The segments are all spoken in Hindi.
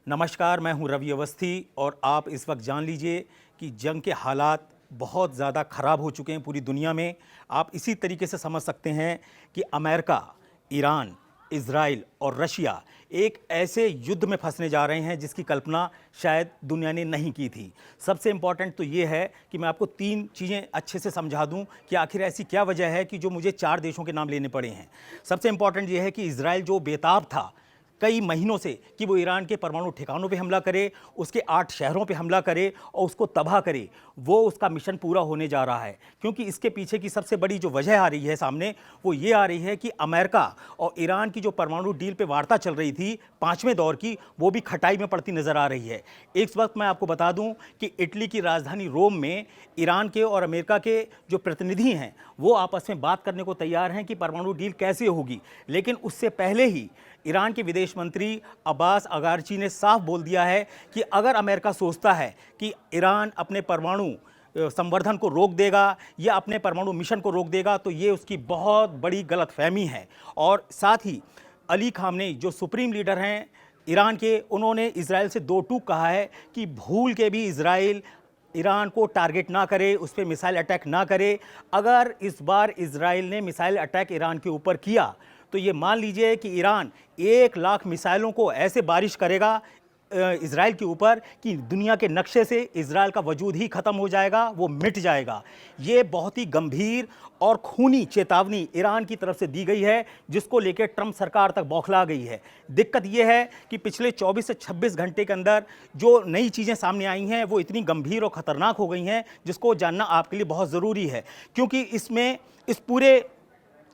नमस्कार, मैं हूं रवि अवस्थी और आप इस वक्त जान लीजिए कि जंग के हालात बहुत ज़्यादा ख़राब हो चुके हैं पूरी दुनिया में। आप इसी तरीके से समझ सकते हैं कि अमेरिका, ईरान, इज़राइल और रशिया एक ऐसे युद्ध में फंसने जा रहे हैं जिसकी कल्पना शायद दुनिया ने नहीं की थी। सबसे इम्पॉर्टेंट तो ये है कि मैं आपको 3 चीज़ें अच्छे से समझा दूं कि आखिर ऐसी क्या वजह है कि जो मुझे 4 देशों के नाम लेने पड़े हैं। सबसे इम्पॉर्टेंट ये है कि इज़राइल जो बेताब था कई महीनों से कि वो ईरान के परमाणु ठिकानों पे हमला करे, उसके 8 शहरों पे हमला करे और उसको तबाह करे, वो उसका मिशन पूरा होने जा रहा है। क्योंकि इसके पीछे की सबसे बड़ी जो वजह आ रही है सामने, वो ये आ रही है कि अमेरिका और ईरान की जो परमाणु डील पे वार्ता चल रही थी 5वें दौर की, वो भी खटाई में पड़ती नजर आ रही है। इस वक्त मैं आपको बता दूं कि इटली की राजधानी रोम में ईरान के और अमेरिका के जो प्रतिनिधि हैं वो आपस में बात करने को तैयार हैं कि परमाणु डील कैसे होगी। लेकिन उससे पहले ही ईरान के विदेश मंत्री अब्बास अगारची ने साफ बोल दिया है कि अगर अमेरिका सोचता है कि ईरान अपने परमाणु संवर्धन को रोक देगा या अपने परमाणु मिशन को रोक देगा तो ये उसकी बहुत बड़ी गलतफहमी है। और साथ ही अली खामनेई जो सुप्रीम लीडर हैं ईरान के, उन्होंने इजराइल से दो टूक कहा है कि भूल के भी इजराइल ईरान को टारगेट ना करे, उस पर मिसाइल अटैक ना करे। अगर इस बार इजराइल ने मिसाइल अटैक ईरान के ऊपर किया तो ये मान लीजिए कि ईरान 1 लाख मिसाइलों को ऐसे बारिश करेगा इजराइल के ऊपर कि दुनिया के नक्शे से इजराइल का वजूद ही ख़त्म हो जाएगा, वो मिट जाएगा। ये बहुत ही गंभीर और खूनी चेतावनी ईरान की तरफ से दी गई है, जिसको लेकर ट्रंप सरकार तक बौखला गई है। दिक्कत ये है कि पिछले 24 से 26 घंटे के अंदर जो नई चीज़ें सामने आई हैं वो इतनी गंभीर और ख़तरनाक हो गई हैं जिसको जानना आपके लिए बहुत ज़रूरी है। क्योंकि इसमें इस पूरे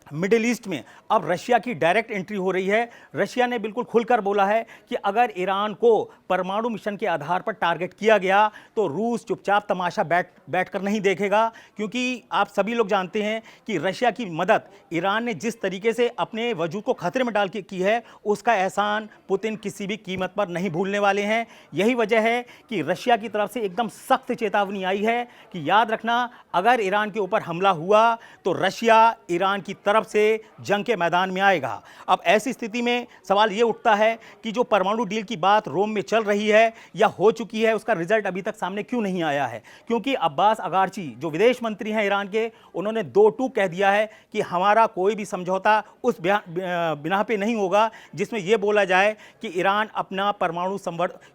मिडिल ईस्ट में अब रशिया की डायरेक्ट एंट्री हो रही है। रशिया ने बिल्कुल खुलकर बोला है कि अगर ईरान को परमाणु मिशन के आधार पर टारगेट किया गया तो रूस चुपचाप तमाशा बैठकर नहीं देखेगा। क्योंकि आप सभी लोग जानते हैं कि रशिया की मदद ईरान ने जिस तरीके से अपने वजूद को खतरे में डाल के की है, उसका एहसान पुतिन किसी भी कीमत पर नहीं भूलने वाले हैं। यही वजह है कि रशिया की तरफ से एकदम सख्त चेतावनी आई है कि याद रखना, अगर ईरान के ऊपर हमला हुआ तो रशिया ईरान की तरफ से जंग के मैदान में आएगा। अब ऐसी स्थिति में सवाल यह उठता है कि जो परमाणु डील की बात रोम में चल रही है या हो चुकी है, उसका रिजल्ट अभी तक सामने क्यों नहीं आया है? क्योंकि अब्बास अगारची जो विदेश मंत्री हैं ईरान के, उन्होंने दो टूक कह दिया है कि हमारा कोई भी समझौता उस बिना पे नहीं होगा जिसमें यह बोला जाए कि ईरान अपना परमाणु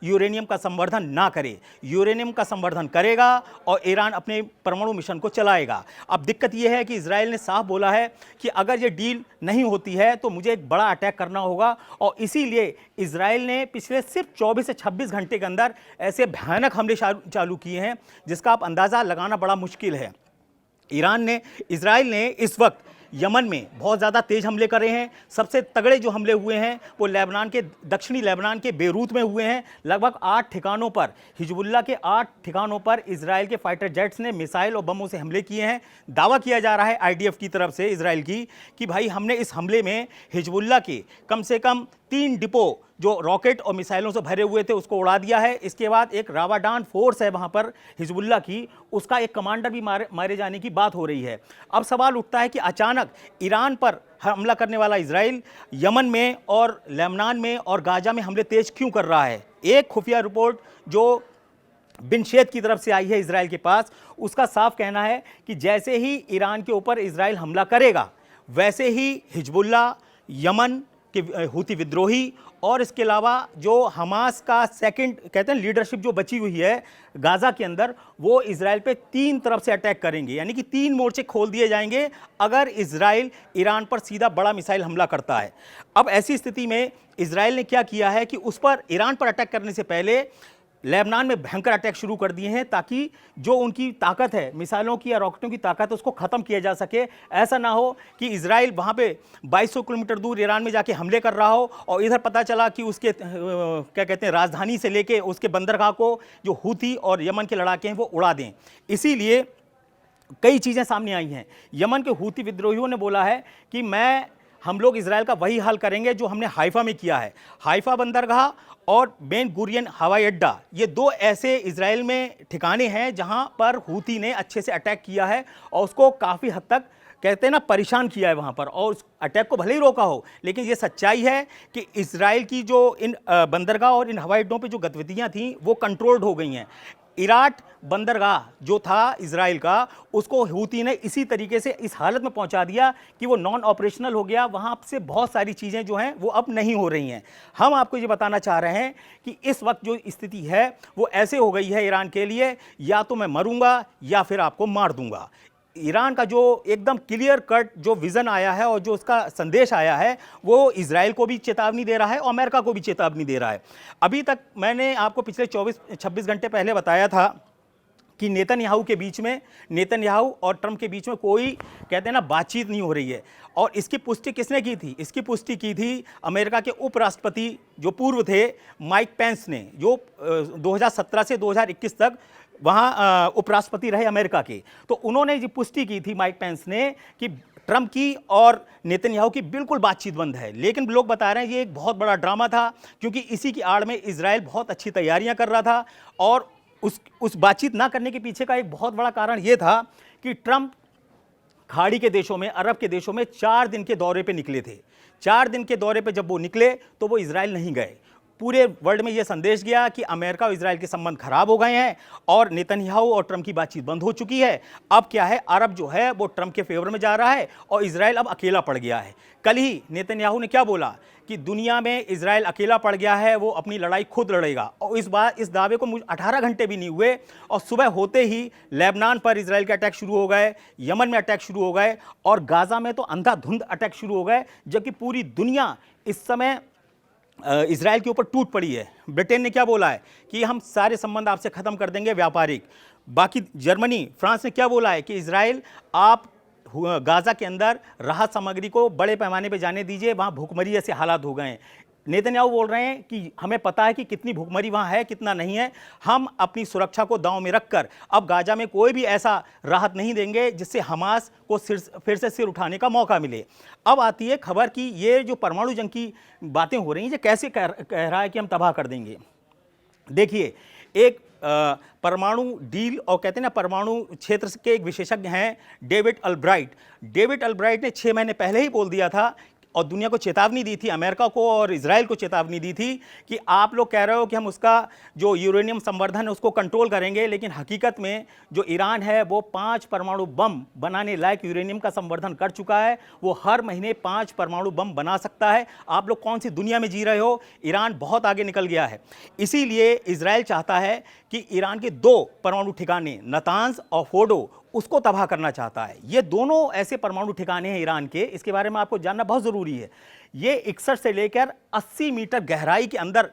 यूरेनियम का संवर्धन ना करे। यूरेनियम का संवर्धन करेगा और ईरान अपने परमाणु मिशन को चलाएगा। अब दिक्कत यह है कि इजराइल ने साफ बोला है कि अगर ये डील नहीं होती है तो मुझे एक बड़ा अटैक करना होगा। और इसीलिए इजराइल ने पिछले सिर्फ 24 से 26 घंटे के अंदर ऐसे भयानक हमले चालू किए हैं जिसका आप अंदाज़ा लगाना बड़ा मुश्किल है। इजराइल ने इस वक्त यमन में बहुत ज़्यादा तेज हमले कर रहे हैं। सबसे तगड़े जो हमले हुए हैं वो दक्षिणी लेबनान के बेरूत में हुए हैं। लगभग 8 ठिकानों पर, हिजबुल्लाह के 8 ठिकानों पर इजराइल के फाइटर जेट्स ने मिसाइल और बमों से हमले किए हैं। दावा किया जा रहा है आईडीएफ की तरफ से इजराइल की कि भाई हमने इस हमले में हिजबुल्लाह के कम से कम 3 डिपो जो रॉकेट और मिसाइलों से भरे हुए थे उसको उड़ा दिया है। इसके बाद एक रावाडान फोर्स है वहां पर हिजबुल्लाह की, उसका एक कमांडर भी मारे जाने की बात हो रही है। अब सवाल उठता है कि अचानक ईरान पर हमला करने वाला इजराइल यमन में और लेबनान में और गाजा में हमले तेज क्यों कर रहा है? एक खुफिया रिपोर्ट जो बिन शेद की तरफ से आई है इजराइल के पास, उसका साफ कहना है कि जैसे ही ईरान के ऊपर इजराइल हमला करेगा वैसे ही हिजबुल्लाह, यमन के हूती विद्रोही और इसके अलावा जो हमास का सेकंड कहते हैं लीडरशिप जो बची हुई है गाजा के अंदर, वो इजराइल पे 3 तरफ से अटैक करेंगे। यानी कि 3 मोर्चे खोल दिए जाएंगे अगर इजराइल ईरान पर सीधा बड़ा मिसाइल हमला करता है। अब ऐसी स्थिति में इजराइल ने क्या किया है कि उस पर ईरान पर अटैक करने से पहले लेबनान में भयंकर अटैक शुरू कर दिए हैं ताकि जो उनकी ताकत है, मिसाइलों की या रॉकेटों की ताकत है, उसको ख़त्म किया जा सके। ऐसा ना हो कि इजराइल वहाँ पे 2200 किलोमीटर दूर ईरान में जाके हमले कर रहा हो और इधर पता चला कि उसके क्या कहते हैं राजधानी से लेके उसके बंदरगाह को जो हूती और यमन के लड़ाके हैं वो उड़ा दें। इसीलिए कई चीज़ें सामने आई हैं। यमन के हूती विद्रोहियों ने बोला है कि हम लोग इजराइल का वही हाल करेंगे जो हमने हाइफा में किया है। हाइफा बंदरगाह और बेन गुरियन हवाई अड्डा, ये 2 ऐसे इजराइल में ठिकाने हैं जहां पर हूती ने अच्छे से अटैक किया है और उसको काफ़ी हद तक कहते हैं ना परेशान किया है वहाँ पर, और उस अटैक को भले ही रोका हो, लेकिन ये सच्चाई है कि इजराइल की जो इन बंदरगाह और इन हवाई अड्डों पे जो गतिविधियाँ थीं वो कंट्रोल्ड हो गई हैं। इराट बंदरगाह जो था इजराइल का, उसको हूती ने इसी तरीके से इस हालत में पहुंचा दिया कि वो नॉन ऑपरेशनल हो गया। वहाँ से बहुत सारी चीज़ें जो हैं वो अब नहीं हो रही हैं। हम आपको ये बताना चाह रहे हैं कि इस वक्त जो स्थिति है वो ऐसे हो गई है ईरान के लिए, या तो मैं मरूंगा या फिर आपको मार दूंगा। ईरान का जो एकदम क्लियर कट जो विज़न आया है और जो उसका संदेश आया है वो इजराइल को भी चेतावनी दे रहा है और अमेरिका को भी चेतावनी दे रहा है। अभी तक मैंने आपको पिछले 24-26 घंटे पहले बताया था कि नेतन्याहू के बीच में, नेतन्याहू और ट्रंप के बीच में कोई कहते हैं ना बातचीत नहीं हो रही है। और इसकी पुष्टि किसने की थी? इसकी पुष्टि की थी अमेरिका के उपराष्ट्रपति जो पूर्व थे माइक पेंस ने, जो 2017 से 2021 तक वहाँ उपराष्ट्रपति रहे अमेरिका के। तो उन्होंने ये पुष्टि की थी माइक पेंस ने कि ट्रंप की और नेतन्याहू की बिल्कुल बातचीत बंद है। लेकिन लोग बता रहे हैं ये एक बहुत बड़ा ड्रामा था, क्योंकि इसी की आड़ में इजराइल बहुत अच्छी तैयारियां कर रहा था। और उस बातचीत ना करने के पीछे का एक बहुत बड़ा कारण ये था कि ट्रंप खाड़ी के देशों में, अरब के देशों में 4 दिन के दौरे पे निकले थे। 4 दिन के दौरे पे जब वो निकले तो वो इजराइल नहीं गए। पूरे वर्ल्ड में ये संदेश गया कि अमेरिका और इजराइल के संबंध खराब हो गए हैं और नेतन्याहू और ट्रंप की बातचीत बंद हो चुकी है। अब क्या है, अरब जो है वो ट्रंप के फेवर में जा रहा है और इजराइल अब अकेला पड़ गया है। कल ही नेतन्याहू ने क्या बोला कि दुनिया में इजराइल अकेला पड़ गया है, वो अपनी लड़ाई खुद लड़ेगा। और इस बार इस दावे को मुझे 18 घंटे भी नहीं हुए और सुबह होते ही लेबनान पर इजराइल के अटैक शुरू हो गए, यमन में अटैक शुरू हो गए और गाजा में तो अंधाधुंध अटैक शुरू हो गए, जबकि पूरी दुनिया इस समय इजराइल के ऊपर टूट पड़ी है। ब्रिटेन ने क्या बोला है कि हम सारे संबंध आपसे ख़त्म कर देंगे व्यापारिक। बाकी जर्मनी, फ्रांस ने क्या बोला है कि इजराइल आप गाजा के अंदर राहत सामग्री को बड़े पैमाने पे जाने दीजिए, वहाँ भूखमरी जैसे हालात हो गए हैं। नेतन्याहू बोल रहे हैं कि हमें पता है कि कितनी भूखमरी वहाँ है, कितना नहीं है, हम अपनी सुरक्षा को दांव में रखकर अब गाजा में कोई भी ऐसा राहत नहीं देंगे जिससे हमास को फिर से सिर उठाने का मौका मिले। अब आती है खबर कि ये जो परमाणु जंग की बातें हो रही हैं, ये कैसे कह रहा है कि हम तबाह कर देंगे। देखिए, एक परमाणु डील और कहते हैं ना परमाणु क्षेत्र के एक विशेषज्ञ हैं डेविड अल्ब्राइट। डेविड अल्ब्राइट ने 6 महीने पहले ही बोल दिया था और दुनिया को चेतावनी दी थी, अमेरिका को और इजराइल को चेतावनी दी थी कि आप लोग कह रहे हो कि हम उसका जो यूरेनियम संवर्धन है उसको कंट्रोल करेंगे, लेकिन हकीकत में जो ईरान है वो 5 परमाणु बम बनाने लायक यूरेनियम का संवर्धन कर चुका है। वो हर महीने 5 परमाणु बम बना सकता है। आप लोग कौन सी दुनिया में जी रहे हो? ईरान बहुत आगे निकल गया है। इसीलिए इजराइल चाहता है कि ईरान के 2 परमाणु ठिकाने नातांज और फोर्डो उसको तबाह करना चाहता है। ये दोनों ऐसे परमाणु ठिकाने हैं ईरान के, इसके बारे में आपको जानना बहुत ज़रूरी है। ये 61 से लेकर 80 मीटर गहराई के अंदर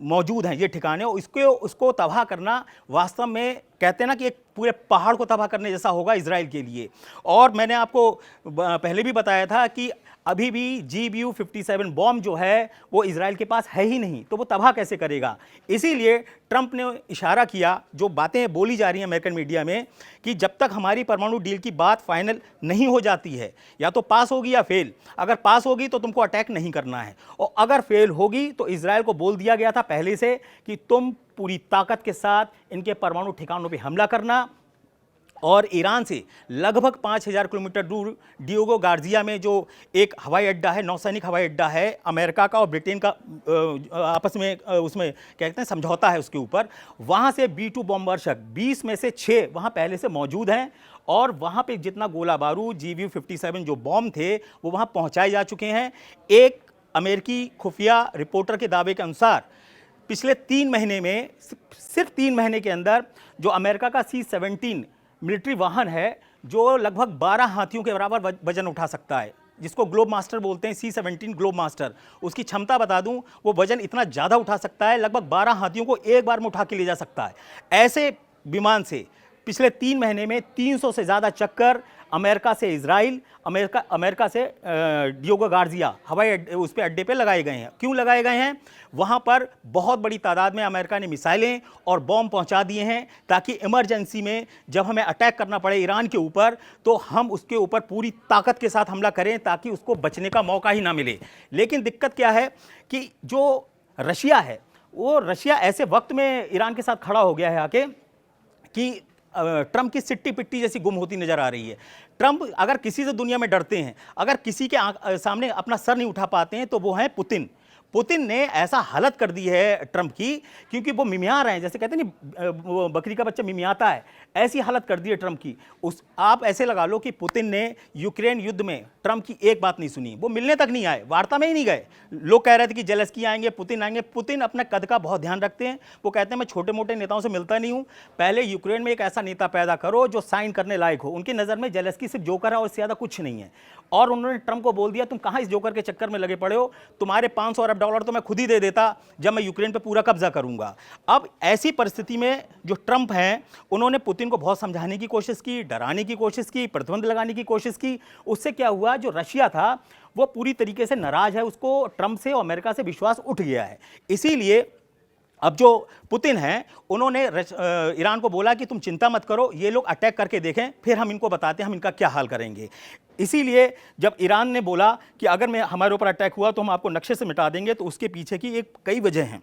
मौजूद हैं ये ठिकाने। उसको तबाह करना वास्तव में कहते हैं ना कि एक पूरे पहाड़ को तबाह करने जैसा होगा इजराइल के लिए। और मैंने आपको पहले भी बताया था कि अभी भी GBU-57 बॉम्ब जो है वो इजराइल के पास है ही नहीं, तो वो तबाह कैसे करेगा। इसीलिए ट्रंप ने इशारा किया, जो बातें बोली जा रही हैं अमेरिकन मीडिया में, कि जब तक हमारी परमाणु डील की बात फाइनल नहीं हो जाती है, या तो पास होगी या फेल। अगर पास होगी तो तुमको अटैक नहीं करना है, और अगर फेल होगी तो इजराइल को बोल दिया गया था पहले से कि तुम पूरी ताकत के साथ इनके परमाणु ठिकानों पर हमला करना। और ईरान से लगभग 5000 किलोमीटर दूर डियोगो गार्जिया में जो एक हवाई अड्डा है, नौसैनिक हवाई अड्डा है, अमेरिका का और ब्रिटेन का आपस में उसमें कहते हैं समझौता है उसके ऊपर, वहाँ से B-2 बॉम्ब वर्षक 20 में से 6 वहाँ पहले से मौजूद हैं। और वहाँ पे जितना गोला बारूद GBU-57 जो बॉम्ब थे वो वहाँ पहुँचाए जा चुके हैं। एक अमेरिकी खुफिया रिपोर्टर के दावे के अनुसार पिछले 3 महीने में, सिर्फ 3 महीने के अंदर, जो अमेरिका का C-17 मिलिट्री वाहन है जो लगभग 12 हाथियों के बराबर वजन उठा सकता है, जिसको ग्लोब मास्टर बोलते हैं, C-17 ग्लोब मास्टर, उसकी क्षमता बता दूं, वो वजन इतना ज़्यादा उठा सकता है, लगभग 12 हाथियों को एक बार में उठा के ले जा सकता है। ऐसे विमान से पिछले 3 महीने में 300 से ज़्यादा चक्कर अमेरिका से इजराइल, अमेरिका से डियोगो गार्जिया हवाई उस पे अड्डे पे लगाए गए हैं। क्यों लगाए गए हैं? वहाँ पर बहुत बड़ी तादाद में अमेरिका ने मिसाइलें और बॉम्ब पहुँचा दिए हैं, ताकि इमरजेंसी में जब हमें अटैक करना पड़े ईरान के ऊपर तो हम उसके ऊपर पूरी ताकत के साथ हमला करें, ताकि उसको बचने का मौका ही ना मिले। लेकिन दिक्कत क्या है कि जो रशिया है, वो रशिया ऐसे वक्त में ईरान के साथ खड़ा हो गया है आके कि ट्रंप की सिट्टी पिट्टी जैसी गुम होती नजर आ रही है। ट्रंप अगर किसी से दुनिया में डरते हैं, अगर किसी के सामने अपना सर नहीं उठा पाते हैं, तो वो हैं पुतिन। पुतिन ने ऐसा हालत कर दी है ट्रंप की, क्योंकि वो मिमिया रहे हैं, जैसे कहते हैं नहीं वो बकरी का बच्चा मिमियाता है, ऐसी हालत कर दी है ट्रंप की। आप ऐसे लगा लो कि पुतिन ने यूक्रेन युद्ध में ट्रंप की एक बात नहीं सुनी, वो मिलने तक नहीं आए, वार्ता में ही नहीं गए। लोग कह रहे थे कि जेलेंस्की आएंगे, पुतिन आएंगे। पुतिन अपने कद का बहुत ध्यान रखते हैं, वो कहते हैं मैं छोटे मोटे नेताओं से मिलता नहीं हूं, पहले यूक्रेन में एक ऐसा नेता पैदा करो जो साइन करने लायक हो। उनकी नज़र में जेलेंस्की सिर्फ जोकर है और इससे ज़्यादा कुछ नहीं है। और उन्होंने ट्रंप को बोल दिया तुम कहाँ इस जोकर के चक्कर में लगे पड़े हो, तुम्हारे 500 अरब डॉलर तो मैं खुद ही दे देता जब मैं यूक्रेन पे पूरा कब्जा करूंगा। अब ऐसी परिस्थिति में जो ट्रंप हैं, उन्होंने पुतिन को बहुत समझाने की कोशिश की, डराने की कोशिश की, प्रतिबंध लगाने की कोशिश की। उससे क्या हुआ, जो रशिया था वो पूरी तरीके से नाराज है, उसको ट्रंप से और अमेरिका से विश्वास उठ गया है। इसीलिए अब जो पुतिन हैं, उन्होंने ईरान को बोला कि तुम चिंता मत करो, ये लोग अटैक करके देखें, फिर हम इनको बताते हैं हम इनका क्या हाल करेंगे। इसीलिए जब ईरान ने बोला कि अगर हमारे ऊपर अटैक हुआ तो हम आपको नक्शे से मिटा देंगे, तो उसके पीछे की कई वजह हैं।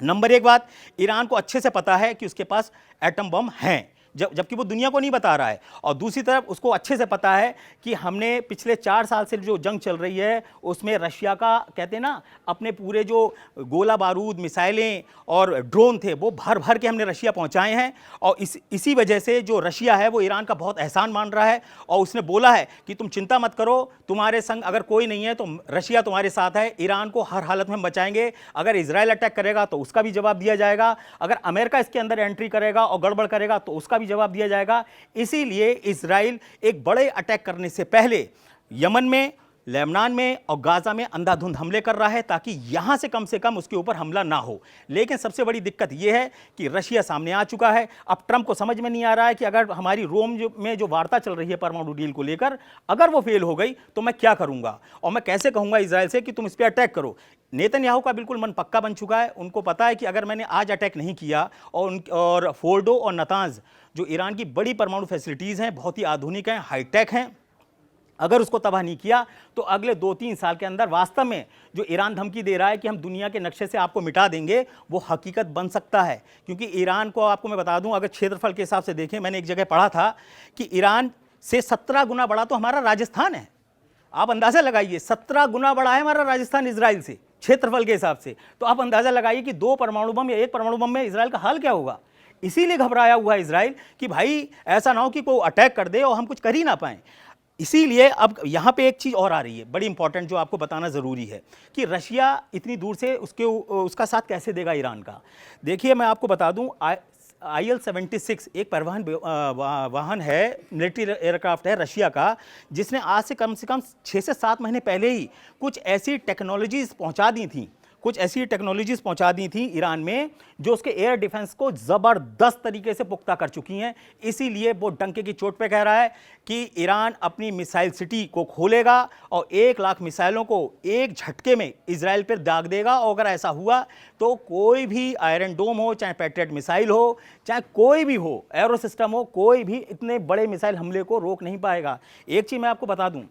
नंबर एक बात, ईरान को अच्छे से पता है कि उसके पास एटम बम हैं, जबकि वो दुनिया को नहीं बता रहा है। और दूसरी तरफ उसको अच्छे से पता है कि हमने पिछले 4 साल से जो जंग चल रही है उसमें रशिया का, कहते हैं ना, अपने पूरे जो गोला बारूद, मिसाइलें और ड्रोन थे वो भर भर के हमने रशिया पहुंचाए हैं। और इसी वजह से जो रशिया है वो ईरान का बहुत एहसान मान रहा है, और उसने बोला है कि तुम चिंता मत करो, तुम्हारे संग अगर कोई नहीं है तो रशिया तुम्हारे साथ है, ईरान को हर हालत में बचाएंगे। अगर इजराइल अटैक करेगा तो उसका भी जवाब दिया जाएगा, अगर अमेरिका इसके अंदर एंट्री करेगा और गड़बड़ करेगा तो उसका भी जवाब दिया जाएगा। इसीलिए इजराइल एक बड़े अटैक करने से पहले यमन में, लेबनान में और गाजा में अंधाधुंध हमले कर रहा है, ताकि यहां से कम उसके ऊपर हमला ना हो। लेकिन सबसे बड़ी दिक्कत यह है कि रशिया सामने आ चुका है। अब ट्रंप को समझ में नहीं आ रहा है कि अगर हमारी रोम में जो वार्ता चल रही है परमाणु डील को लेकर, अगर वो फेल हो गई तो मैं क्या करूंगा, और मैं कैसे कहूंगा इजराइल से कि तुम इस पर अटैक करो। नेतन्याहू का बिल्कुल मन पक्का बन चुका है, उनको पता है कि अगर मैंने आज अटैक नहीं किया और फोर्डो और नतांज जो ईरान की बड़ी परमाणु फैसिलिटीज़ हैं, बहुत ही आधुनिक हैं, हाईटेक हैं, अगर उसको तबाह नहीं किया तो अगले 2-3 साल के अंदर वास्तव में जो ईरान धमकी दे रहा है कि हम दुनिया के नक्शे से आपको मिटा देंगे, वो हकीकत बन सकता है। क्योंकि ईरान को आपको मैं बता दूं, अगर क्षेत्रफल के हिसाब से देखें, मैंने एक जगह पढ़ा था कि ईरान से 17 गुना बड़ा तो हमारा राजस्थान है। आप अंदाजा लगाइए, 17 गुना बड़ा है हमारा राजस्थान इजराइल से क्षेत्रफल के हिसाब से। तो आप अंदाजा लगाइए कि 2 परमाणु बम या 1 परमाणु बम में इजराइल का हाल क्या होगा। इसीलिए घबराया हुआ है इजराइल कि भाई ऐसा ना हो कि कोई अटैक कर दे और हम कुछ कर ही ना पाएं। इसीलिए अब यहाँ पे एक चीज़ और आ रही है बड़ी इंपॉर्टेंट, जो आपको बताना ज़रूरी है कि रशिया इतनी दूर से उसका साथ कैसे देगा ईरान का। देखिए मैं आपको बता दूं, IL-76 एक परिवहन वाहन है, मिलिट्री एयरक्राफ्ट है रशिया का, जिसने आज से कम 6 से 7 महीने पहले ही कुछ ऐसी टेक्नोलॉजीज़ पहुंचा दी थी ईरान में, जो उसके एयर डिफेंस को ज़बरदस्त तरीके से पुख्ता कर चुकी हैं। इसीलिए वो डंके की चोट पे कह रहा है कि ईरान अपनी मिसाइल सिटी को खोलेगा और 1 लाख मिसाइलों को एक झटके में इजराइल पर दाग देगा। और अगर ऐसा हुआ तो कोई भी आयरन डोम हो, चाहे पैट्रियट मिसाइल हो, चाहे कोई भी हो एरो सिस्टम हो, कोई भी इतने बड़े मिसाइल हमले को रोक नहीं पाएगा। एक चीज़ मैं आपको बता दूं,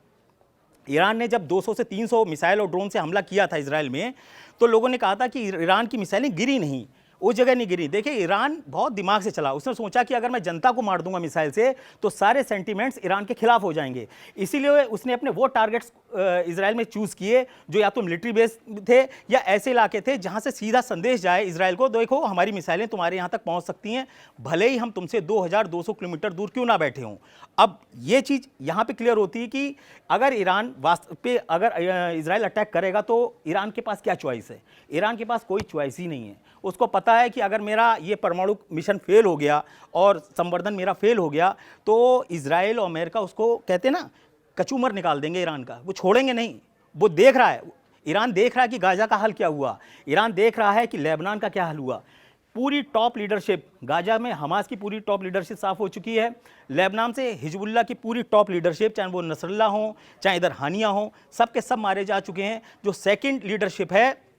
ईरान ने जब 200 से 300 मिसाइल और ड्रोन से हमला किया था इजराइल में, तो लोगों ने कहा था कि ईरान की मिसाइलें गिरी नहीं, उस जगह नहीं गिरी। देखिए ईरान बहुत दिमाग से चला, उसने सोचा कि अगर मैं जनता को मार दूंगा मिसाइल से तो सारे सेंटीमेंट्स ईरान के खिलाफ हो जाएंगे। इसीलिए उसने अपने वो टारगेट्स इजराइल में चूज़ किए जो या तो मिलिट्री बेस थे या ऐसे इलाके थे जहां से सीधा संदेश जाए इजराइल को, देखो हमारी मिसाइलें तुम्हारे यहाँ तक पहुँच सकती हैं, भले ही हम तुमसे 2200 किलोमीटर दूर क्यों ना बैठे हों। अब ये चीज़ यहाँ पे क्लियर होती है कि अगर ईरान वास्तव पे अगर इजराइल अटैक करेगा तो ईरान के पास क्या चॉइस है। ईरान के पास कोई चॉइस ही नहीं है। उसको पता है कि अगर मेरा ये परमाणु मिशन फेल हो गया और संवर्धन मेरा फेल हो गया तो इजराइल और अमेरिका उसको, कहते हैं ना, कचूमर निकाल देंगे ईरान का, वो छोड़ेंगे नहीं। वो देख रहा है, ईरान देख रहा है कि गाजा का हाल क्या हुआ, ईरान देख रहा है कि लेबनान का क्या हाल हुआ। पूरी टॉप लीडरशिप, गाजा में हमास की पूरी टॉप लीडरशिप साफ हो चुकी है, लेबनान से हिजबुल्लाह की पूरी टॉप लीडरशिप, चाहे वो नसरल्ला हो चाहे इधर हानिया हो, सब के सब मारे जा चुके हैं। जो सेकंड लीडरशिप है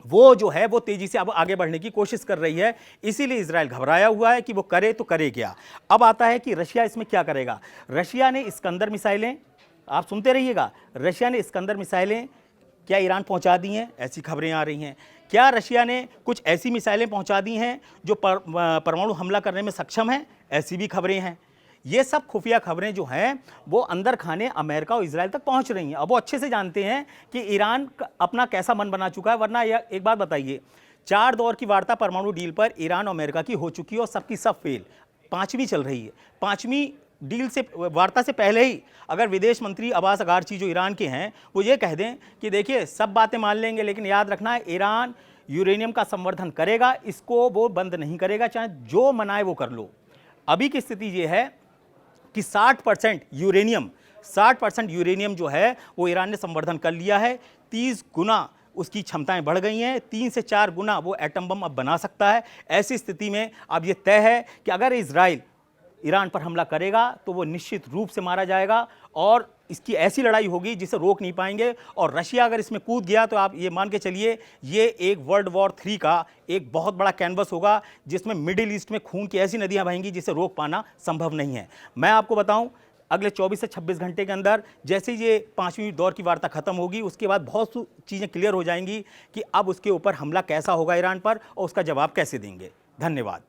वो जो है वो तेजी से अब आगे बढ़ने की कोशिश कर रही है। इसीलिए इजराइल घबराया हुआ है कि वो करे तो करे क्या। अब आता है कि रशिया इसमें क्या करेगा। रशिया ने इस्कंदर मिसाइलें, आप सुनते रहिएगा, रशिया ने इस्कंदर मिसाइलें क्या ईरान पहुंचा दी हैं, ऐसी खबरें आ रही हैं। क्या रशिया ने कुछ ऐसी मिसाइलें पहुंचा दी हैं जो परमाणु हमला करने में सक्षम है? ऐसी भी खबरें हैं। ये सब खुफिया खबरें जो हैं वो अंदर खाने अमेरिका और इजराइल तक पहुंच रही हैं। अब वो अच्छे से जानते हैं कि ईरान अपना कैसा मन बना चुका है। वरना एक बात बताइए, 4 दौर की वार्ता परमाणु डील पर ईरान और अमेरिका की हो चुकी है और सबकी सब फेल, 5वीं चल रही है। 5वीं डील से, वार्ता से पहले ही अगर विदेश मंत्री अब्बास अगारची जो ईरान के हैं वो ये कह दें कि देखिए सब बातें मान लेंगे लेकिन याद रखना है ईरान यूरेनियम का संवर्धन करेगा, इसको वो बंद नहीं करेगा, चाहे जो मनाए वो कर लो। अभी की स्थिति ये है कि 60% यूरेनियम जो है वो ईरान ने संवर्धन कर लिया है। 30 गुना उसकी क्षमताएं बढ़ गई हैं, 3 से 4 गुना वो एटम बम अब बना सकता है। ऐसी स्थिति में अब ये तय है कि अगर इजराइल ईरान पर हमला करेगा तो वो निश्चित रूप से मारा जाएगा और इसकी ऐसी लड़ाई होगी जिसे रोक नहीं पाएंगे। और रशिया अगर इसमें कूद गया तो आप ये मान के चलिए ये एक वर्ल्ड वॉर 3 का एक बहुत बड़ा कैनवस होगा जिसमें मिडिल ईस्ट में खून की ऐसी नदियां बहेंगी जिसे रोक पाना संभव नहीं है। मैं आपको बताऊं, अगले 24 से 26 घंटे के अंदर जैसे ये 5वीं दौर की वार्ता खत्म होगी उसके बाद बहुत सी चीज़ें क्लियर हो जाएंगी कि अब उसके ऊपर हमला कैसा होगा ईरान पर और उसका जवाब कैसे देंगे। धन्यवाद।